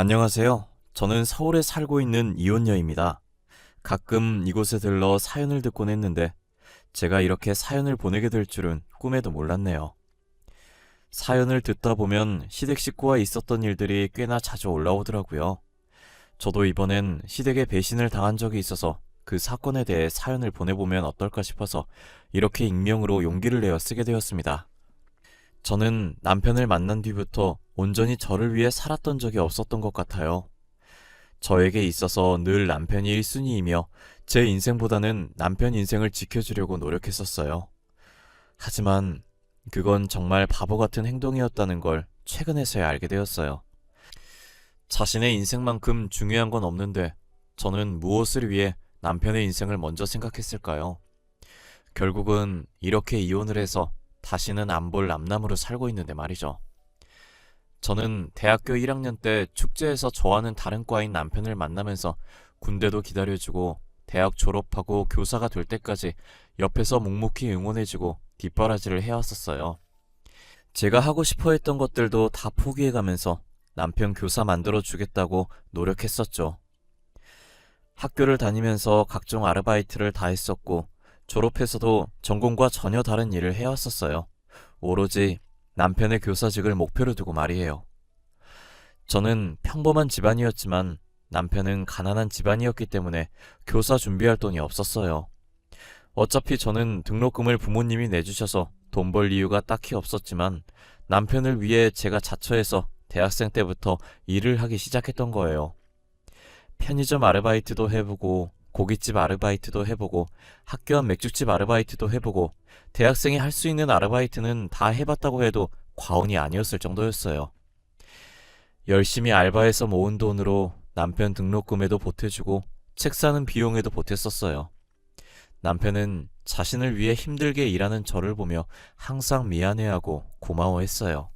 안녕하세요. 저는 서울에 살고 있는 이혼녀입니다. 가끔 이곳에 들러 사연을 듣곤 했는데 제가 이렇게 사연을 보내게 될 줄은 꿈에도 몰랐네요. 사연을 듣다 보면 시댁 식구와 있었던 일들이 꽤나 자주 올라오더라고요. 저도 이번엔 시댁에 배신을 당한 적이 있어서 그 사건에 대해 사연을 보내보면 어떨까 싶어서 이렇게 익명으로 용기를 내어 쓰게 되었습니다. 저는 남편을 만난 뒤부터 온전히 저를 위해 살았던 적이 없었던 것 같아요. 저에게 있어서 늘 남편이 1순위이며 제 인생보다는 남편 인생을 지켜주려고 노력했었어요. 하지만 그건 정말 바보 같은 행동이었다는 걸 최근에서야 알게 되었어요. 자신의 인생만큼 중요한 건 없는데 저는 무엇을 위해 남편의 인생을 먼저 생각했을까요? 결국은 이렇게 이혼을 해서 다시는 안 볼 남남으로 살고 있는데 말이죠. 저는 대학교 1학년 때 축제에서 저와는 다른 과인 남편을 만나면서 군대도 기다려주고 대학 졸업하고 교사가 될 때까지 옆에서 묵묵히 응원해주고 뒷바라지를 해왔었어요. 제가 하고 싶어 했던 것들도 다 포기해가면서 남편 교사 만들어주겠다고 노력했었죠. 학교를 다니면서 각종 아르바이트를 다 했었고 졸업해서도 전공과 전혀 다른 일을 해왔었어요. 오로지 남편의 교사직을 목표로 두고 말이에요. 저는 평범한 집안이었지만 남편은 가난한 집안이었기 때문에 교사 준비할 돈이 없었어요. 어차피 저는 등록금을 부모님이 내주셔서 돈 벌 이유가 딱히 없었지만 남편을 위해 제가 자처해서 대학생 때부터 일을 하기 시작했던 거예요. 편의점 아르바이트도 해보고 고깃집 아르바이트도 해보고 학교 앞 맥주집 아르바이트도 해보고 대학생이 할 수 있는 아르바이트는 다 해봤다고 해도 과언이 아니었을 정도였어요. 열심히 알바해서 모은 돈으로 남편 등록금에도 보태주고 책 사는 비용에도 보탰었어요. 남편은 자신을 위해 힘들게 일하는 저를 보며 항상 미안해하고 고마워했어요.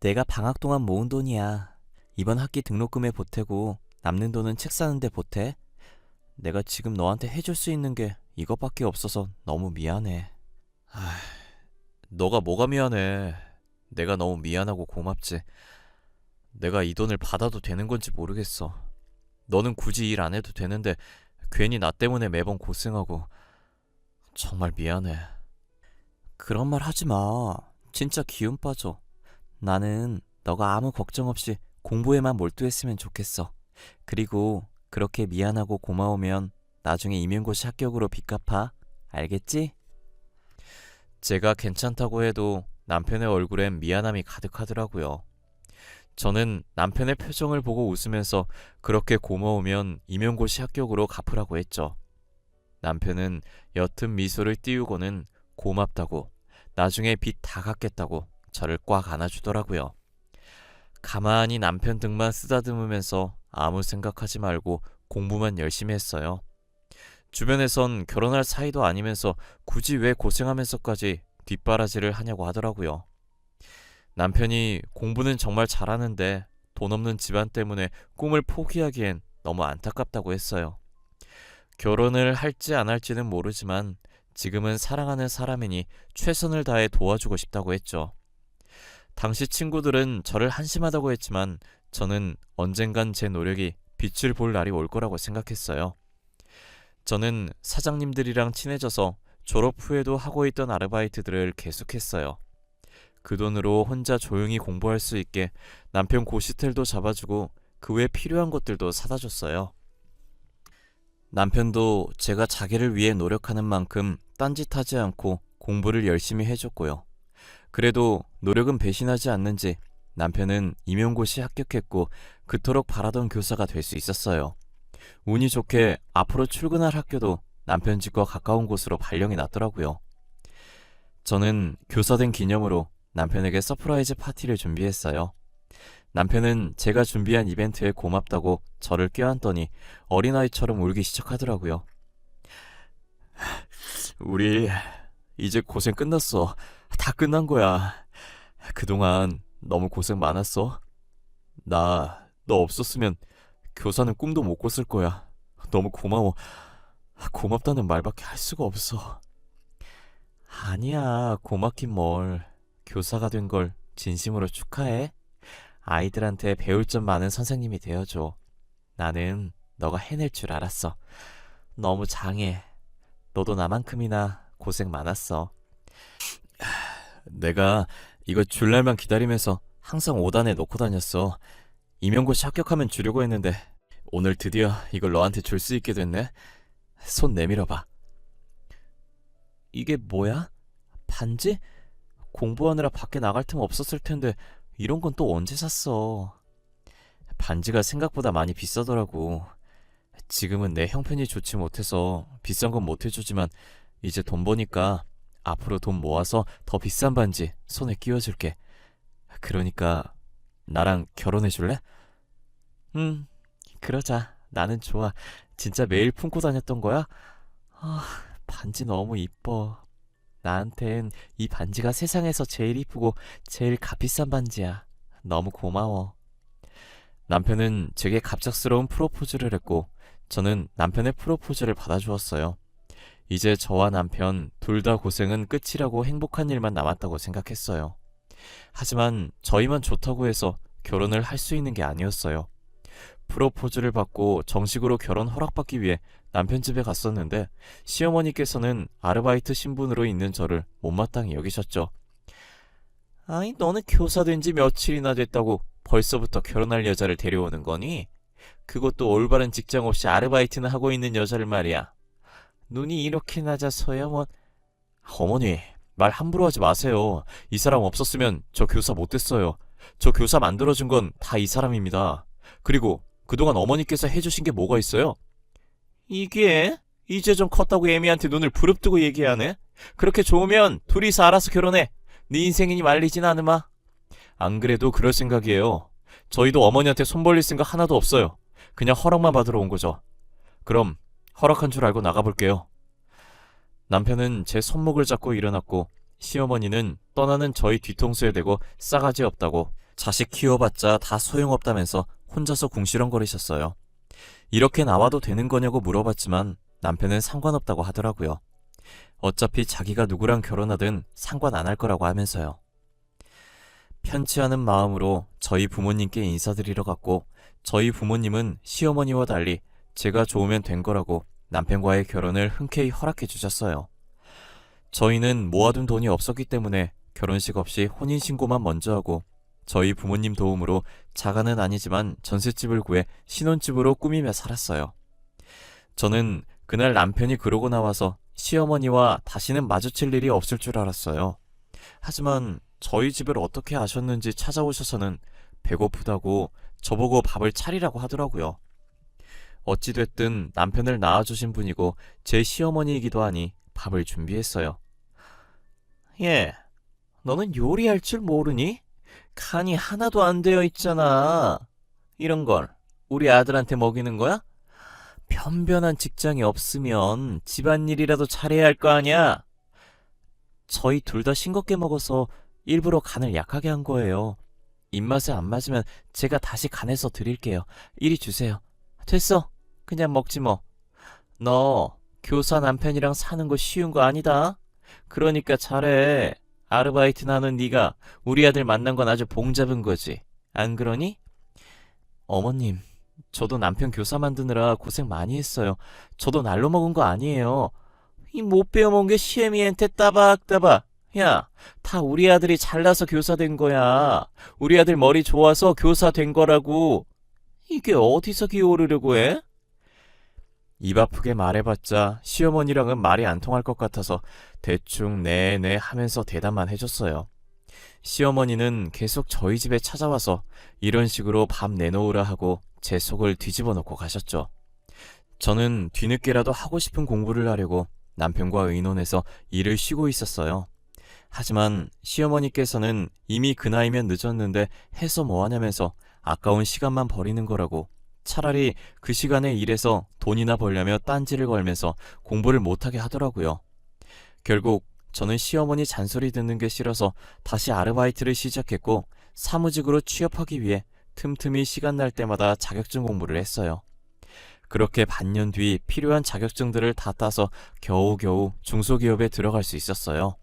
내가 방학 동안 모은 돈이야. 이번 학기 등록금에 보태고 남는 돈은 책 사는데 보태. 내가 지금 너한테 해줄 수 있는 게 이것밖에 없어서 너무 미안해. 너가 뭐가 미안해. 내가 너무 미안하고 고맙지. 내가 이 돈을 받아도 되는 건지 모르겠어. 너는 굳이 일 안 해도 되는데 괜히 나 때문에 매번 고생하고 정말 미안해. 그런 말 하지 마. 진짜 기운 빠져. 나는 너가 아무 걱정 없이 공부에만 몰두했으면 좋겠어. 그리고 그렇게 미안하고 고마우면 나중에 임용고시 합격으로 빚 갚아. 알겠지? 제가 괜찮다고 해도 남편의 얼굴엔 미안함이 가득하더라고요. 저는 남편의 표정을 보고 웃으면서 그렇게 고마우면 임용고시 합격으로 갚으라고 했죠. 남편은 옅은 미소를 띄우고는 고맙다고, 나중에 빚 다 갚겠다고 저를 꽉 안아주더라고요. 가만히 남편 등만 쓰다듬으면서 아무 생각하지 말고 공부만 열심히 했어요. 주변에선 결혼할 사이도 아니면서 굳이 왜 고생하면서까지 뒷바라지를 하냐고 하더라고요. 남편이 공부는 정말 잘하는데 돈 없는 집안 때문에 꿈을 포기하기엔 너무 안타깝다고 했어요. 결혼을 할지 안 할지는 모르지만 지금은 사랑하는 사람이니 최선을 다해 도와주고 싶다고 했죠. 당시 친구들은 저를 한심하다고 했지만 저는 언젠간 제 노력이 빛을 볼 날이 올 거라고 생각했어요. 저는 사장님들이랑 친해져서 졸업 후에도 하고 있던 아르바이트들을 계속했어요. 그 돈으로 혼자 조용히 공부할 수 있게 남편 고시텔도 잡아주고 그 외 필요한 것들도 사다 줬어요. 남편도 제가 자기를 위해 노력하는 만큼 딴짓하지 않고 공부를 열심히 해줬고요. 그래도 노력은 배신하지 않는지 남편은 임용고시 합격했고 그토록 바라던 교사가 될 수 있었어요. 운이 좋게 앞으로 출근할 학교도 남편 집과 가까운 곳으로 발령이 났더라고요. 저는 교사된 기념으로 남편에게 서프라이즈 파티를 준비했어요. 남편은 제가 준비한 이벤트에 고맙다고 저를 껴안더니 어린아이처럼 울기 시작하더라고요. 우리 이제 고생 끝났어. 다 끝난 거야. 그동안 너무 고생 많았어. 너 없었으면 교사는 꿈도 못 꿨을 거야. 너무 고마워. 고맙다는 말밖에 할 수가 없어. 아니야, 고맙긴 뭘. 교사가 된 걸 진심으로 축하해. 아이들한테 배울 점 많은 선생님이 되어줘. 나는 너가 해낼 줄 알았어. 너무 장해. 너도 나만큼이나 고생 많았어. 내가 이거 줄 날만 기다리면서 항상 5단에 놓고 다녔어. 임용고시 합격하면 주려고 했는데 오늘 드디어 이걸 너한테 줄 수 있게 됐네. 손 내밀어봐. 이게 뭐야? 반지? 공부하느라 밖에 나갈 틈 없었을 텐데 이런 건 또 언제 샀어? 반지가 생각보다 많이 비싸더라고. 지금은 내 형편이 좋지 못해서 비싼 건 못 해주지만 이제 돈 버니까 앞으로 돈 모아서 더 비싼 반지 손에 끼워줄게. 그러니까 나랑 결혼해줄래? 응, 그러자. 나는 좋아. 진짜 매일 품고 다녔던 거야? 아, 반지 너무 이뻐. 나한텐 이 반지가 세상에서 제일 이쁘고 제일 값비싼 반지야. 너무 고마워. 남편은 제게 갑작스러운 프로포즈를 했고 저는 남편의 프로포즈를 받아주었어요. 이제 저와 남편 둘 다 고생은 끝이라고 행복한 일만 남았다고 생각했어요. 하지만 저희만 좋다고 해서 결혼을 할 수 있는 게 아니었어요. 프로포즈를 받고 정식으로 결혼 허락받기 위해 남편 집에 갔었는데 시어머니께서는 아르바이트 신분으로 있는 저를 못마땅히 여기셨죠. 아니, 너는 교사 된 지 며칠이나 됐다고 벌써부터 결혼할 여자를 데려오는 거니? 그것도 올바른 직장 없이 아르바이트나 하고 있는 여자를 말이야. 눈이 이렇게 낮아서야 뭐... 어머니, 말 함부로 하지 마세요. 이 사람 없었으면 저 교사 못 됐어요. 저 교사 만들어준 건 다 이 사람입니다. 그리고 그동안 어머니께서 해주신 게 뭐가 있어요? 이게? 이제 좀 컸다고 애미한테 눈을 부릅뜨고 얘기하네? 그렇게 좋으면 둘이서 알아서 결혼해. 네 인생이니 말리진 않으마. 안 그래도 그럴 생각이에요. 저희도 어머니한테 손 벌릴 생각 하나도 없어요. 그냥 허락만 받으러 온 거죠. 그럼 허락한 줄 알고 나가볼게요. 남편은 제 손목을 잡고 일어났고 시어머니는 떠나는 저희 뒤통수에 대고 싸가지 없다고 자식 키워봤자 다 소용없다면서 혼자서 궁시렁거리셨어요. 이렇게 나와도 되는 거냐고 물어봤지만 남편은 상관없다고 하더라고요. 어차피 자기가 누구랑 결혼하든 상관 안 할 거라고 하면서요. 편치 않은 마음으로 저희 부모님께 인사드리러 갔고 저희 부모님은 시어머니와 달리 제가 좋으면 된 거라고 남편과의 결혼을 흔쾌히 허락해 주셨어요. 저희는 모아둔 돈이 없었기 때문에 결혼식 없이 혼인신고만 먼저 하고 저희 부모님 도움으로 자가는 아니지만 전셋집을 구해 신혼집으로 꾸미며 살았어요. 저는 그날 남편이 그러고 나와서 시어머니와 다시는 마주칠 일이 없을 줄 알았어요. 하지만 저희 집을 어떻게 아셨는지 찾아오셔서는 배고프다고 저보고 밥을 차리라고 하더라고요. 어찌됐든 남편을 낳아주신 분이고 제 시어머니이기도 하니 밥을 준비했어요. 예, 너는 요리할 줄 모르니? 간이 하나도 안 되어 있잖아. 이런 걸 우리 아들한테 먹이는 거야? 변변한 직장이 없으면 집안일이라도 잘해야 할 거 아니야? 저희 둘 다 싱겁게 먹어서 일부러 간을 약하게 한 거예요. 입맛에 안 맞으면 제가 다시 간해서 드릴게요. 이리 주세요. 됐어. 그냥 먹지 뭐. 너 교사 남편이랑 사는 거 쉬운 거 아니다. 그러니까 잘해. 아르바이트나 하는 네가 우리 아들 만난 건 아주 봉 잡은 거지. 안 그러니? 어머님, 저도 남편 교사 만드느라 고생 많이 했어요. 저도 날로 먹은 거 아니에요. 이 못 배워먹은 게 시애미한테 따박따박. 야, 다 우리 아들이 잘나서 교사 된 거야. 우리 아들 머리 좋아서 교사 된 거라고. 이게 어디서 기어오르려고 해? 입 아프게 말해봤자 시어머니랑은 말이 안 통할 것 같아서 대충 네네 하면서 대답만 해줬어요. 시어머니는 계속 저희 집에 찾아와서 이런 식으로 밥 내놓으라 하고 제 속을 뒤집어 놓고 가셨죠. 저는 뒤늦게라도 하고 싶은 공부를 하려고 남편과 의논해서 일을 쉬고 있었어요. 하지만 시어머니께서는 이미 그 나이면 늦었는데 해서 뭐하냐면서 아까운 시간만 버리는 거라고 차라리 그 시간에 일해서 돈이나 벌려며 딴지를 걸면서 공부를 못하게 하더라고요. 결국 저는 시어머니 잔소리 듣는 게 싫어서 다시 아르바이트를 시작했고 사무직으로 취업하기 위해 틈틈이 시간 날 때마다 자격증 공부를 했어요. 그렇게 반년 뒤 필요한 자격증들을 다 따서 겨우겨우 중소기업에 들어갈 수 있었어요.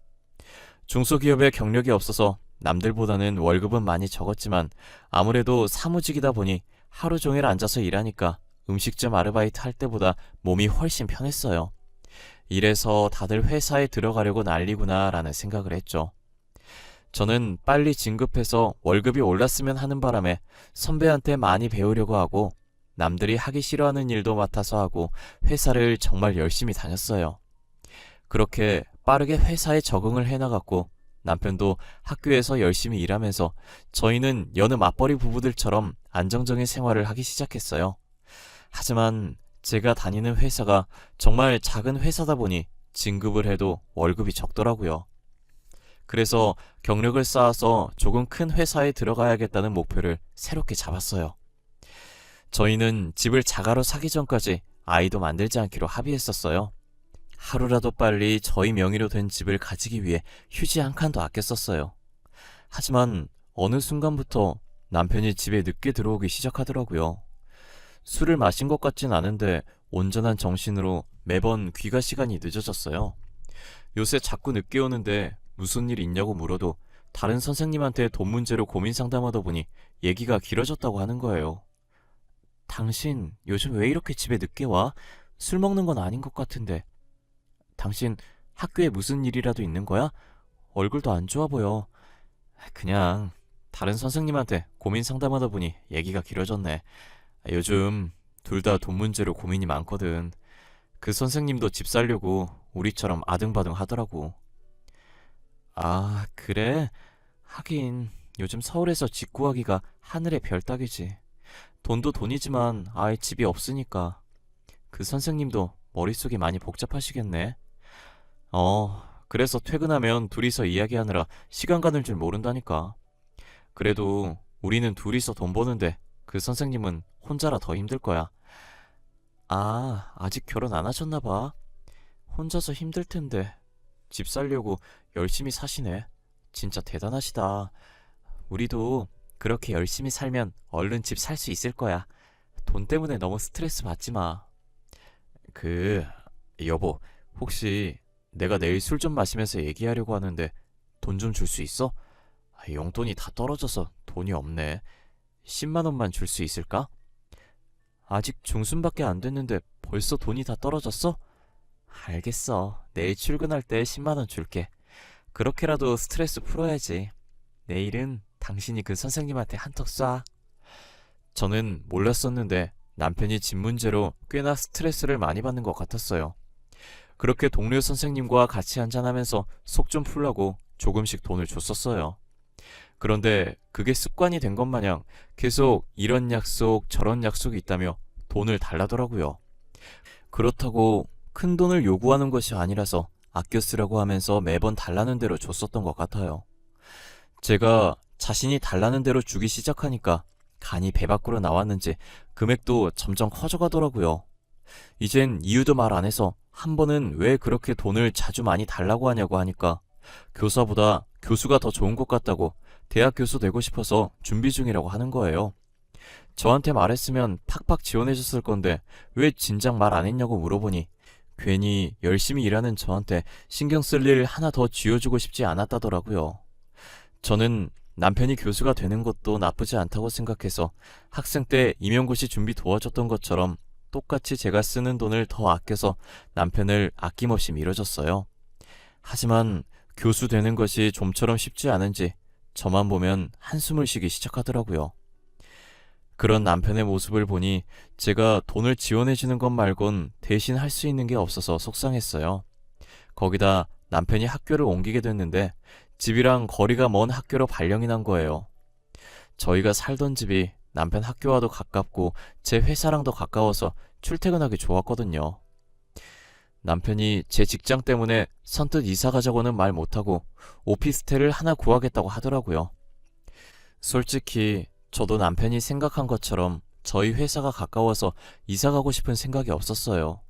중소기업에 경력이 없어서 남들보다는 월급은 많이 적었지만 아무래도 사무직이다 보니 하루 종일 앉아서 일하니까 음식점 아르바이트 할 때보다 몸이 훨씬 편했어요. 이래서 다들 회사에 들어가려고 난리구나라는 생각을 했죠. 저는 빨리 진급해서 월급이 올랐으면 하는 바람에 선배한테 많이 배우려고 하고 남들이 하기 싫어하는 일도 맡아서 하고 회사를 정말 열심히 다녔어요. 그렇게 빠르게 회사에 적응을 해나갔고 남편도 학교에서 열심히 일하면서 저희는 여느 맞벌이 부부들처럼 안정적인 생활을 하기 시작했어요. 하지만 제가 다니는 회사가 정말 작은 회사다 보니 진급을 해도 월급이 적더라고요. 그래서 경력을 쌓아서 조금 큰 회사에 들어가야겠다는 목표를 새롭게 잡았어요. 저희는 집을 자가로 사기 전까지 아이도 만들지 않기로 합의했었어요. 하루라도 빨리 저희 명의로 된 집을 가지기 위해 휴지 한 칸도 아껴 썼어요. 하지만 어느 순간부터 남편이 집에 늦게 들어오기 시작하더라고요. 술을 마신 것 같진 않은데 온전한 정신으로 매번 귀가 시간이 늦어졌어요. 요새 자꾸 늦게 오는데 무슨 일 있냐고 물어도 다른 선생님한테 돈 문제로 고민 상담하다 보니 얘기가 길어졌다고 하는 거예요. 당신 요즘 왜 이렇게 집에 늦게 와? 술 먹는 건 아닌 것 같은데. 당신 학교에 무슨 일이라도 있는 거야? 얼굴도 안 좋아 보여. 그냥 다른 선생님한테 고민 상담하다 보니 얘기가 길어졌네. 요즘 둘 다 돈 문제로 고민이 많거든. 그 선생님도 집 살려고 우리처럼 아등바등 하더라고. 아, 그래? 하긴 요즘 서울에서 집 구하기가 하늘의 별 따기지. 돈도 돈이지만 아예 집이 없으니까. 그 선생님도 머릿속이 많이 복잡하시겠네. 그래서 퇴근하면 둘이서 이야기하느라 시간 가는 줄 모른다니까. 그래도 우리는 둘이서 돈 버는데 그 선생님은 혼자라 더 힘들 거야. 아, 아직 결혼 안 하셨나 봐. 혼자서 힘들 텐데 집 살려고 열심히 사시네. 진짜 대단하시다. 우리도 그렇게 열심히 살면 얼른 집 살 수 있을 거야. 돈 때문에 너무 스트레스 받지 마. 여보, 혹시 내가 내일 술 좀 마시면서 얘기하려고 하는데 돈 좀 줄 수 있어? 용돈이 다 떨어져서 돈이 없네. 10만 원만 줄 수 있을까? 아직 중순밖에 안 됐는데 벌써 돈이 다 떨어졌어? 알겠어. 내일 출근할 때 10만 원 줄게. 그렇게라도 스트레스 풀어야지. 내일은 당신이 그 선생님한테 한턱 쏴. 저는 몰랐었는데 남편이 집 문제로 꽤나 스트레스를 많이 받는 것 같았어요. 그렇게 동료 선생님과 같이 한잔하면서 속 좀 풀라고 조금씩 돈을 줬었어요. 그런데 그게 습관이 된 것 마냥 계속 이런 약속 저런 약속이 있다며 돈을 달라더라고요. 그렇다고 큰 돈을 요구하는 것이 아니라서 아껴 쓰라고 하면서 매번 달라는 대로 줬었던 것 같아요. 제가 자신이 달라는 대로 주기 시작하니까 간이 배 밖으로 나왔는지 금액도 점점 커져가더라고요. 이젠 이유도 말 안 해서 한 번은 왜 그렇게 돈을 자주 많이 달라고 하냐고 하니까 교사보다 교수가 더 좋은 것 같다고 대학 교수 되고 싶어서 준비 중이라고 하는 거예요. 저한테 말했으면 팍팍 지원해줬을 건데 왜 진작 말 안 했냐고 물어보니 괜히 열심히 일하는 저한테 신경 쓸 일 하나 더 쥐어주고 싶지 않았다더라고요. 저는 남편이 교수가 되는 것도 나쁘지 않다고 생각해서 학생 때 임용고시 준비 도와줬던 것처럼 똑같이 제가 쓰는 돈을 더 아껴서 남편을 아낌없이 밀어줬어요. 하지만 교수 되는 것이 좀처럼 쉽지 않은지 저만 보면 한숨을 쉬기 시작하더라고요. 그런 남편의 모습을 보니 제가 돈을 지원해주는 것 말곤 대신 할 수 있는 게 없어서 속상했어요. 거기다 남편이 학교를 옮기게 됐는데 집이랑 거리가 먼 학교로 발령이 난 거예요. 저희가 살던 집이 남편 학교와도 가깝고 제 회사랑도 가까워서 출퇴근하기 좋았거든요. 남편이 제 직장 때문에 선뜻 이사 가자고는 말 못하고 오피스텔을 하나 구하겠다고 하더라고요. 솔직히 저도 남편이 생각한 것처럼 저희 회사가 가까워서 이사 가고 싶은 생각이 없었어요.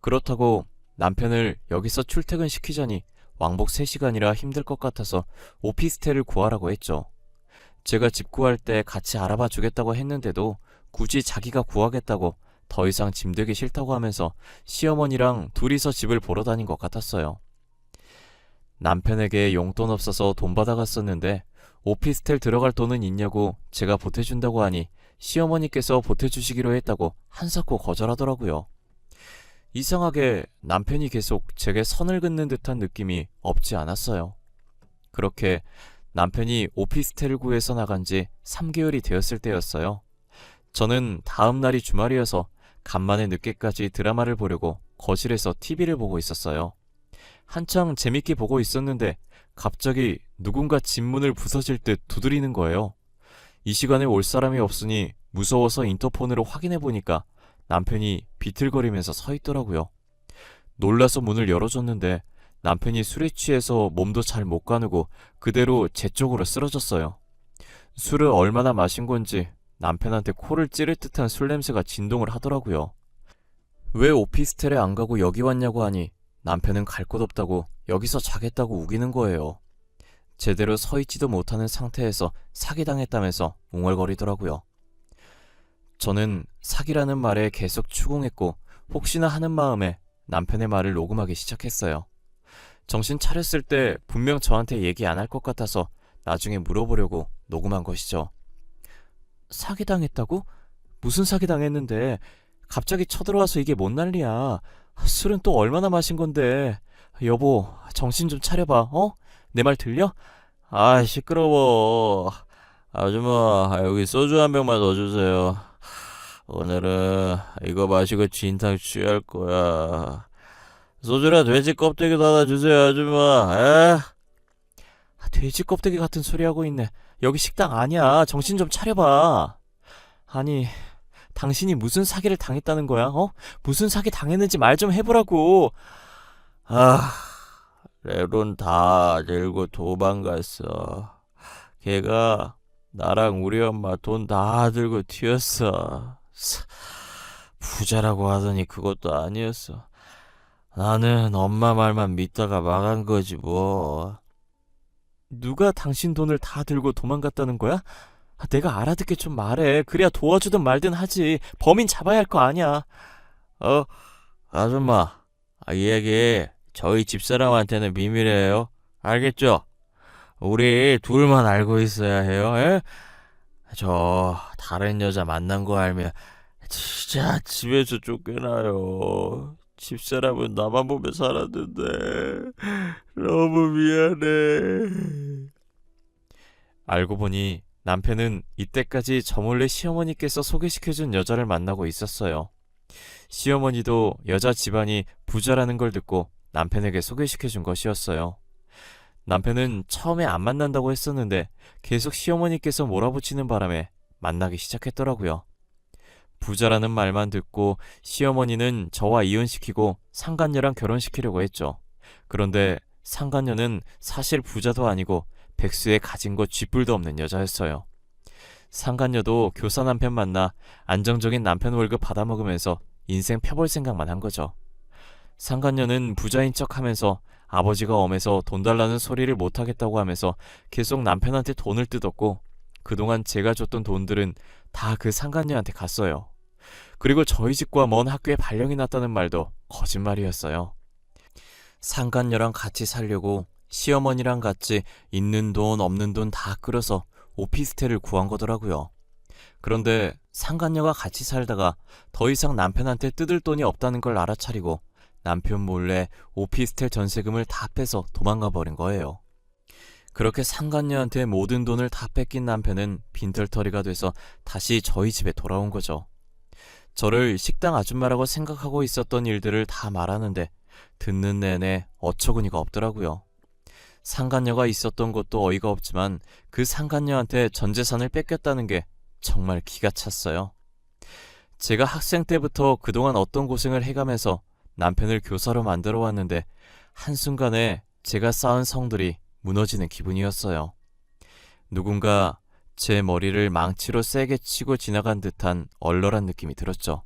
그렇다고 남편을 여기서 출퇴근시키자니 왕복 3시간이라 힘들 것 같아서 오피스텔을 구하라고 했죠. 제가 집 구할 때 같이 알아봐 주겠다고 했는데도 굳이 자기가 구하겠다고 더 이상 짐들기 싫다고 하면서 시어머니랑 둘이서 집을 보러 다닌 것 같았어요. 남편에게 용돈 없어서 돈 받아갔었는데 오피스텔 들어갈 돈은 있냐고 제가 보태준다고 하니 시어머니께서 보태주시기로 했다고 한사코 거절하더라고요. 이상하게 남편이 계속 제게 선을 긋는 듯한 느낌이 없지 않았어요. 그렇게 남편이 오피스텔을 구해서 나간 지 3개월이 되었을 때였어요. 저는 다음 날이 주말이어서 간만에 늦게까지 드라마를 보려고 거실에서 TV를 보고 있었어요. 한창 재밌게 보고 있었는데 갑자기 누군가 집 문을 부서질 듯 두드리는 거예요. 이 시간에 올 사람이 없으니 무서워서 인터폰으로 확인해 보니까 남편이 비틀거리면서 서 있더라고요. 놀라서 문을 열어줬는데 남편이 술에 취해서 몸도 잘 못 가누고 그대로 제 쪽으로 쓰러졌어요. 술을 얼마나 마신 건지 남편한테 코를 찌를 듯한 술 냄새가 진동을 하더라고요. 왜 오피스텔에 안 가고 여기 왔냐고 하니 남편은 갈 곳 없다고 여기서 자겠다고 우기는 거예요. 제대로 서 있지도 못하는 상태에서 사기당했다면서 웅얼거리더라고요. 저는 사기라는 말에 계속 추궁했고 혹시나 하는 마음에 남편의 말을 녹음하기 시작했어요. 정신 차렸을 때 분명 저한테 얘기 안 할 것 같아서 나중에 물어보려고 녹음한 것이죠. 사기당했다고? 무슨 사기당했는데 갑자기 쳐들어와서 이게 뭔 난리야. 술은 또 얼마나 마신 건데. 여보, 정신 좀 차려봐. 어? 내 말 들려? 아, 시끄러워. 아줌마, 여기 소주 한 병만 더 주세요. 오늘은 이거 마시고 진탕 취할 거야. 소주랑 돼지 껍데기도 하나 주세요, 아줌마. 에? 돼지 껍데기 같은 소리 하고 있네. 여기 식당 아니야. 정신 좀 차려봐. 아니, 당신이 무슨 사기를 당했다는 거야? 어? 무슨 사기 당했는지 말 좀 해보라고. 아, 내 돈 다 들고 도망갔어. 걔가 나랑 우리 엄마 돈 다 들고 튀었어. 부자라고 하더니 그것도 아니었어. 나는 엄마 말만 믿다가 망한 거지 뭐. 누가 당신 돈을 다 들고 도망갔다는 거야? 내가 알아듣게 좀 말해. 그래야 도와주든 말든 하지. 범인 잡아야 할 거 아니야. 아줌마, 이 얘기 저희 집사람한테는 비밀이에요. 알겠죠? 우리 둘만 알고 있어야 해요. 에? 저 다른 여자 만난 거 알면 진짜 집에서 쫓겨나요. 집사람은 나만 보며 살았는데 너무 미안해. 알고 보니 남편은 이때까지 저 몰래 시어머니께서 소개시켜준 여자를 만나고 있었어요. 시어머니도 여자 집안이 부자라는 걸 듣고 남편에게 소개시켜준 것이었어요. 남편은 처음에 안 만난다고 했었는데 계속 시어머니께서 몰아붙이는 바람에 만나기 시작했더라고요. 부자라는 말만 듣고 시어머니는 저와 이혼시키고 상간녀랑 결혼시키려고 했죠. 그런데 상간녀는 사실 부자도 아니고 백수에 가진 것 쥐뿔도 없는 여자였어요. 상간녀도 교사 남편 만나 안정적인 남편 월급 받아먹으면서 인생 펴볼 생각만 한 거죠. 상간녀는 부자인 척하면서 아버지가 엄해서 돈 달라는 소리를 못하겠다고 하면서 계속 남편한테 돈을 뜯었고 그동안 제가 줬던 돈들은 다 그 상간녀한테 갔어요. 그리고 저희 집과 먼 학교에 발령이 났다는 말도 거짓말이었어요. 상간녀랑 같이 살려고 시어머니랑 같이 있는 돈 없는 돈 다 끌어서 오피스텔을 구한 거더라고요. 그런데 상간녀가 같이 살다가 더 이상 남편한테 뜯을 돈이 없다는 걸 알아차리고 남편 몰래 오피스텔 전세금을 다 빼서 도망가 버린 거예요. 그렇게 상간녀한테 모든 돈을 다 뺏긴 남편은 빈털터리가 돼서 다시 저희 집에 돌아온 거죠. 저를 식당 아줌마라고 생각하고 있었던 일들을 다 말하는데 듣는 내내 어처구니가 없더라고요. 상간녀가 있었던 것도 어이가 없지만 그 상간녀한테 전 재산을 뺏겼다는 게 정말 기가 찼어요. 제가 학생 때부터 그동안 어떤 고생을 해가면서 남편을 교사로 만들어 왔는데 한순간에 제가 쌓은 성들이 무너지는 기분이었어요. 누군가 제 머리를 망치로 세게 치고 지나간 듯한 얼얼한 느낌이 들었죠.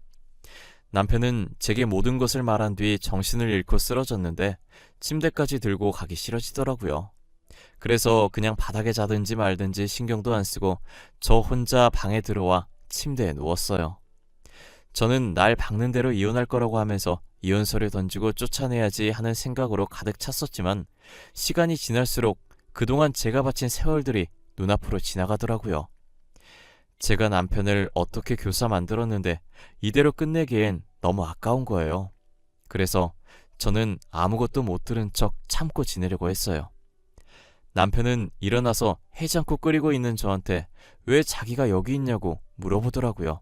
남편은 제게 모든 것을 말한 뒤 정신을 잃고 쓰러졌는데 침대까지 들고 가기 싫어지더라고요. 그래서 그냥 바닥에 자든지 말든지 신경도 안 쓰고 저 혼자 방에 들어와 침대에 누웠어요. 저는 날 박는 대로 이혼할 거라고 하면서 이혼서를 던지고 쫓아내야지 하는 생각으로 가득 찼었지만 시간이 지날수록 그동안 제가 바친 세월들이 눈앞으로 지나가더라고요. 제가 남편을 어떻게 교사 만들었는데 이대로 끝내기엔 너무 아까운 거예요. 그래서 저는 아무것도 못 들은 척 참고 지내려고 했어요. 남편은 일어나서 해장국 끓이고 있는 저한테 왜 자기가 여기 있냐고 물어보더라고요.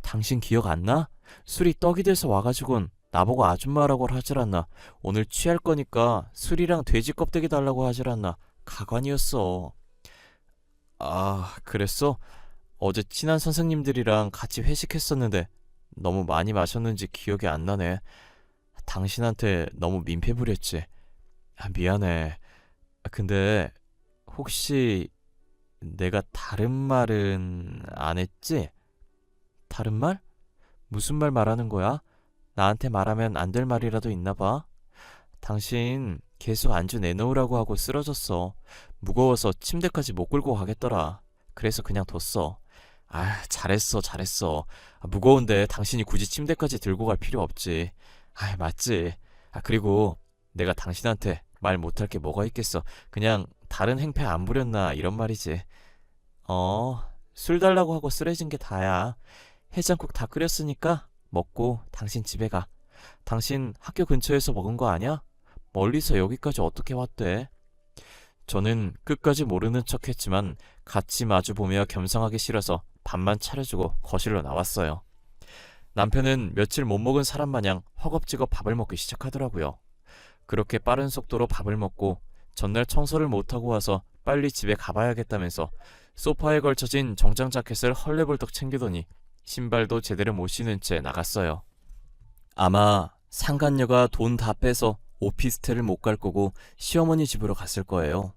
당신 기억 안 나? 술이 떡이 돼서 와가지고는 나보고 아줌마라고 하질 않나. 오늘 취할 거니까 술이랑 돼지 껍데기 달라고 하질 않나. 가관이었어. 아, 그랬어? 어제 친한 선생님들이랑 같이 회식했었는데 너무 많이 마셨는지 기억이 안 나네. 당신한테 너무 민폐 부렸지. 아, 미안해. 근데 혹시 내가 다른 말은 안 했지? 다른 말? 무슨 말 말하는 거야? 나한테 말하면 안 될 말이라도 있나 봐. 당신 계속 안주 내놓으라고 하고 쓰러졌어. 무거워서 침대까지 못 끌고 가겠더라. 그래서 그냥 뒀어. 아, 잘했어, 잘했어. 아, 무거운데 당신이 굳이 침대까지 들고 갈 필요 없지. 아, 맞지. 아, 그리고 내가 당신한테 말 못할 게 뭐가 있겠어. 그냥 다른 행패 안 부렸나 이런 말이지. 술 달라고 하고 쓰러진 게 다야. 해장국 다 끓였으니까 먹고 당신 집에 가. 당신 학교 근처에서 먹은 거 아냐? 멀리서 여기까지 어떻게 왔대? 저는 끝까지 모르는 척 했지만 같이 마주보며 겸상하기 싫어서 밥만 차려주고 거실로 나왔어요. 남편은 며칠 못 먹은 사람 마냥 허겁지겁 밥을 먹기 시작하더라고요. 그렇게 빠른 속도로 밥을 먹고 전날 청소를 못하고 와서 빨리 집에 가봐야겠다면서 소파에 걸쳐진 정장 자켓을 헐레벌떡 챙기더니 신발도 제대로 못 신은 채 나갔어요. 아마 상간녀가 돈 다 빼서 오피스텔을 못 갈 거고 시어머니 집으로 갔을 거예요.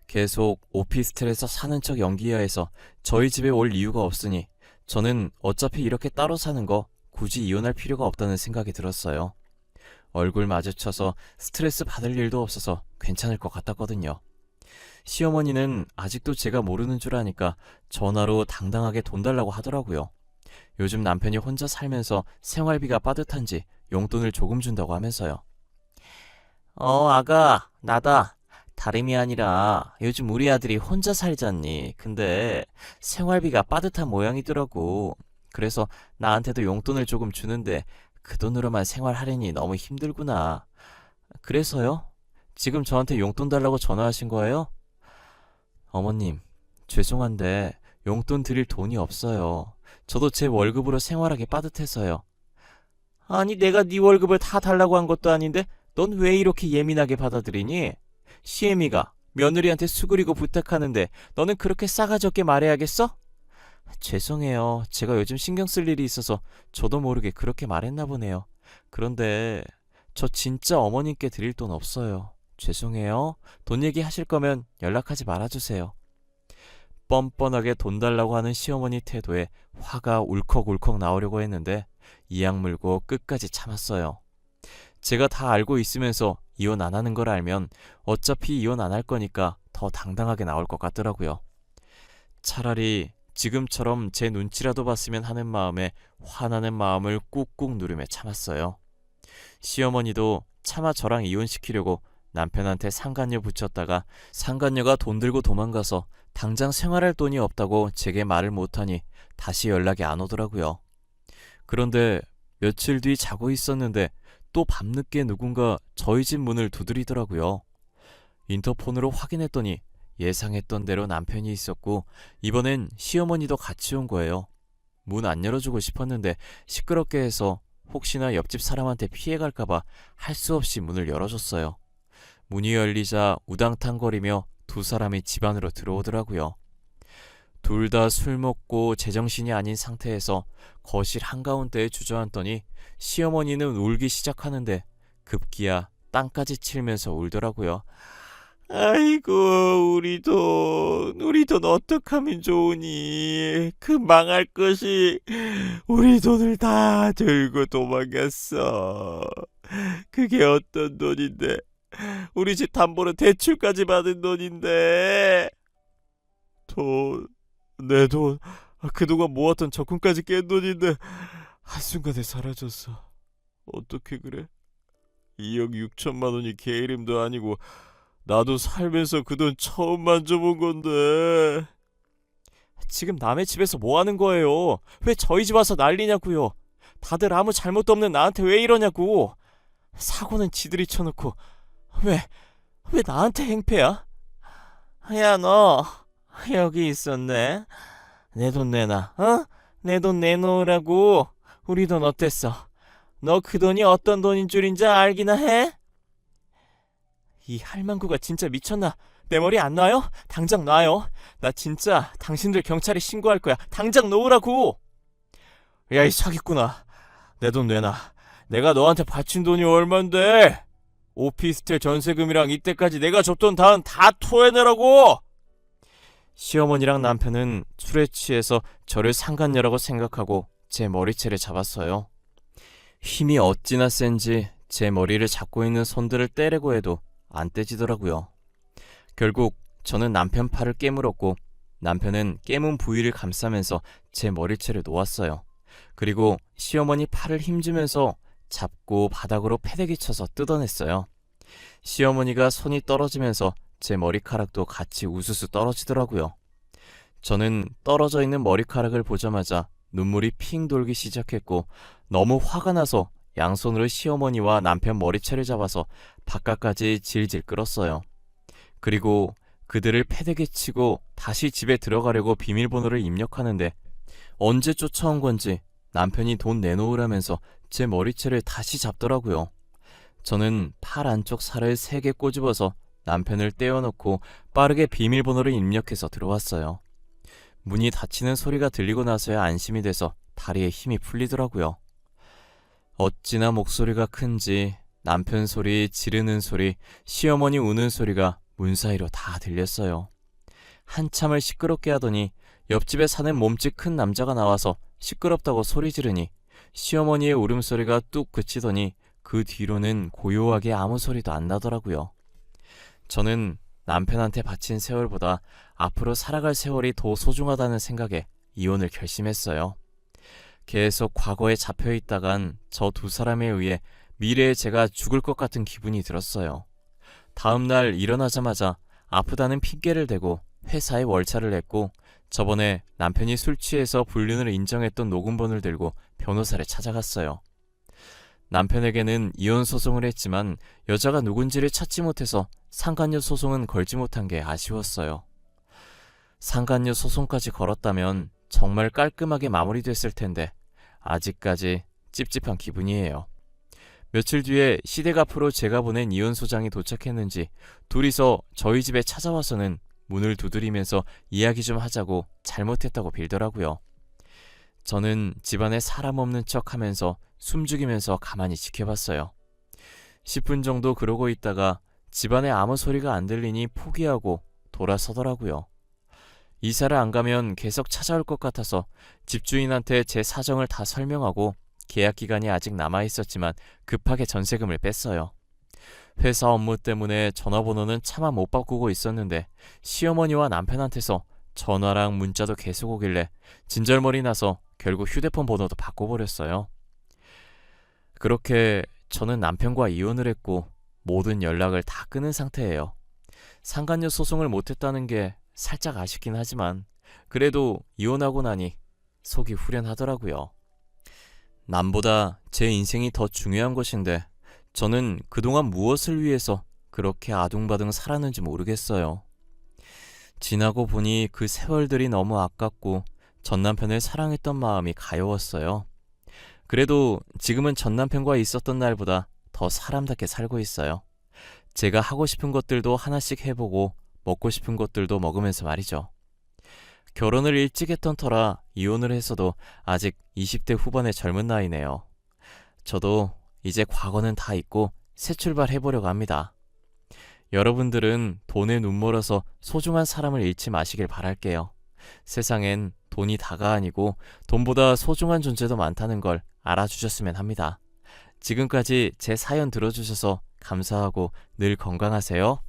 계속 오피스텔에서 사는 척 연기해야 해서 저희 집에 올 이유가 없으니 저는 어차피 이렇게 따로 사는 거 굳이 이혼할 필요가 없다는 생각이 들었어요. 얼굴 마주쳐서 스트레스 받을 일도 없어서 괜찮을 것 같았거든요. 시어머니는 아직도 제가 모르는 줄 아니까 전화로 당당하게 돈 달라고 하더라고요. 요즘 남편이 혼자 살면서 생활비가 빠듯한지 용돈을 조금 준다고 하면서요. 아가, 나다. 다름이 아니라 요즘 우리 아들이 혼자 살잖니. 근데 생활비가 빠듯한 모양이더라고. 그래서 나한테도 용돈을 조금 주는데 그 돈으로만 생활하려니 너무 힘들구나. 그래서요? 지금 저한테 용돈 달라고 전화하신 거예요? 어머님, 죄송한데 용돈 드릴 돈이 없어요. 저도 제 월급으로 생활하기 빠듯해서요. 아니, 내가 네 월급을 다 달라고 한 것도 아닌데 넌 왜 이렇게 예민하게 받아들이니? 시애미가 며느리한테 수그리고 부탁하는데 너는 그렇게 싸가지 없게 말해야겠어? 죄송해요. 제가 요즘 신경 쓸 일이 있어서 저도 모르게 그렇게 말했나 보네요. 그런데 저 진짜 어머님께 드릴 돈 없어요. 죄송해요. 돈 얘기하실 거면 연락하지 말아주세요. 뻔뻔하게 돈 달라고 하는 시어머니 태도에 화가 울컥울컥 나오려고 했는데 이악 물고 끝까지 참았어요. 제가 다 알고 있으면서 이혼 안 하는 걸 알면 어차피 이혼 안 할 거니까 더 당당하게 나올 것 같더라고요. 차라리 지금처럼 제 눈치라도 봤으면 하는 마음에 화나는 마음을 꾹꾹 누르며 참았어요. 시어머니도 차마 저랑 이혼시키려고 남편한테 상간녀 붙였다가 상간녀가 돈 들고 도망가서 당장 생활할 돈이 없다고 제게 말을 못하니 다시 연락이 안 오더라고요. 그런데 며칠 뒤 자고 있었는데 또 밤늦게 누군가 저희 집 문을 두드리더라고요. 인터폰으로 확인했더니 예상했던 대로 남편이 있었고 이번엔 시어머니도 같이 온 거예요. 문 안 열어주고 싶었는데 시끄럽게 해서 혹시나 옆집 사람한테 피해갈까봐 할 수 없이 문을 열어줬어요. 문이 열리자 우당탕거리며 두 사람이 집 안으로 들어오더라고요. 둘 다 술 먹고 제정신이 아닌 상태에서 거실 한가운데에 주저앉더니 시어머니는 울기 시작하는데 급기야 땅까지 치면서 울더라고요. 아이고, 우리 돈 어떡하면 좋으니. 그 망할 것이 우리 돈을 다 들고 도망갔어. 그게 어떤 돈인데. 우리 집 담보는 대출까지 받은 돈인데. 내 돈, 그동안 모았던 적금까지 깬 돈인데 한순간에 사라졌어. 어떻게 그래? 2억 6천만 원이 개 이름도 아니고 나도 살면서 그 돈 처음 만져본 건데. 지금 남의 집에서 뭐 하는 거예요? 왜 저희 집 와서 난리냐고요? 다들 아무 잘못도 없는 나한테 왜 이러냐고. 사고는 지들이 쳐놓고 왜 나한테 행패야? 야, 너 여기 있었네. 내 돈 내놔. 어? 내 돈 내놓으라고. 우리 돈 어땠어? 너 그 돈이 어떤 돈인 줄인지 알기나 해? 이 할망구가 진짜 미쳤나? 내 머리 안 놔요? 당장 놔요. 나 진짜 당신들 경찰에 신고할 거야. 당장 놓으라고. 야, 이 사기꾼아. 내 돈 내놔. 내가 너한테 바친 돈이 얼만데? 오피스텔 전세금이랑 이때까지 내가 줬던 돈 다 토해내라고. 시어머니랑 남편은 술에 취해서 저를 상간녀라고 생각하고 제 머리채를 잡았어요. 힘이 어찌나 센지 제 머리를 잡고 있는 손들을 떼려고 해도 안 떼지더라고요. 결국 저는 남편 팔을 깨물었고 남편은 깨문 부위를 감싸면서 제 머리채를 놓았어요. 그리고 시어머니 팔을 힘주면서 잡고 바닥으로 패대기 쳐서 뜯어냈어요. 시어머니가 손이 떨어지면서 제 머리카락도 같이 우수수 떨어지더라고요. 저는 떨어져 있는 머리카락을 보자마자 눈물이 핑 돌기 시작했고 너무 화가 나서 양손으로 시어머니와 남편 머리채를 잡아서 바깥까지 질질 끌었어요. 그리고 그들을 패대기 치고 다시 집에 들어가려고 비밀번호를 입력하는데 언제 쫓아온 건지 남편이 돈 내놓으라면서 제 머리채를 다시 잡더라고요. 저는 팔 안쪽 살을 3개 꼬집어서 남편을 떼어놓고 빠르게 비밀번호를 입력해서 들어왔어요. 문이 닫히는 소리가 들리고 나서야 안심이 돼서 다리에 힘이 풀리더라고요. 어찌나 목소리가 큰지 남편 소리, 지르는 소리, 시어머니 우는 소리가 문 사이로 다 들렸어요. 한참을 시끄럽게 하더니 옆집에 사는 몸집 큰 남자가 나와서 시끄럽다고 소리 지르니 시어머니의 울음소리가 뚝 그치더니 그 뒤로는 고요하게 아무 소리도 안 나더라고요. 저는 남편한테 바친 세월보다 앞으로 살아갈 세월이 더 소중하다는 생각에 이혼을 결심했어요. 계속 과거에 잡혀있다간 저 2사람에 의해 미래에 제가 죽을 것 같은 기분이 들었어요. 다음날 일어나자마자 아프다는 핑계를 대고 회사에 월차를 냈고 저번에 남편이 술 취해서 불륜을 인정했던 녹음본을 들고 변호사를 찾아갔어요. 남편에게는 이혼 소송을 했지만 여자가 누군지를 찾지 못해서 상간녀 소송은 걸지 못한 게 아쉬웠어요. 상간녀 소송까지 걸었다면 정말 깔끔하게 마무리됐을 텐데 아직까지 찝찝한 기분이에요. 며칠 뒤에 시댁 앞으로 제가 보낸 이혼 소장이 도착했는지 둘이서 저희 집에 찾아와서는 문을 두드리면서 이야기 좀 하자고 잘못했다고 빌더라고요. 저는 집안에 사람 없는 척 하면서 숨죽이면서 가만히 지켜봤어요. 10분 정도 그러고 있다가 집안에 아무 소리가 안 들리니 포기하고 돌아서더라고요. 이사를 안 가면 계속 찾아올 것 같아서 집주인한테 제 사정을 다 설명하고 계약 기간이 아직 남아있었지만 급하게 전세금을 뺐어요. 회사 업무 때문에 전화번호는 차마 못 바꾸고 있었는데 시어머니와 남편한테서 전화랑 문자도 계속 오길래 진절머리 나서 결국 휴대폰 번호도 바꿔버렸어요. 그렇게 저는 남편과 이혼을 했고 모든 연락을 다 끊은 상태예요. 상간녀 소송을 못했다는 게 살짝 아쉽긴 하지만 그래도 이혼하고 나니 속이 후련하더라고요. 남보다 제 인생이 더 중요한 것인데 저는 그동안 무엇을 위해서 그렇게 아둥바둥 살았는지 모르겠어요. 지나고 보니 그 세월들이 너무 아깝고 전 남편을 사랑했던 마음이 가여웠어요. 그래도 지금은 전 남편과 있었던 날보다 더 사람답게 살고 있어요. 제가 하고 싶은 것들도 하나씩 해보고 먹고 싶은 것들도 먹으면서 말이죠. 결혼을 일찍 했던 터라 이혼을 했어도 아직 20대 후반의 젊은 나이네요. 저도 이제 과거는 다 잊고 새 출발해보려고 합니다. 여러분들은 돈에 눈멀어서 소중한 사람을 잃지 마시길 바랄게요. 세상엔 돈이 다가 아니고 돈보다 소중한 존재도 많다는 걸 알아주셨으면 합니다. 지금까지 제 사연 들어주셔서 감사하고 늘 건강하세요.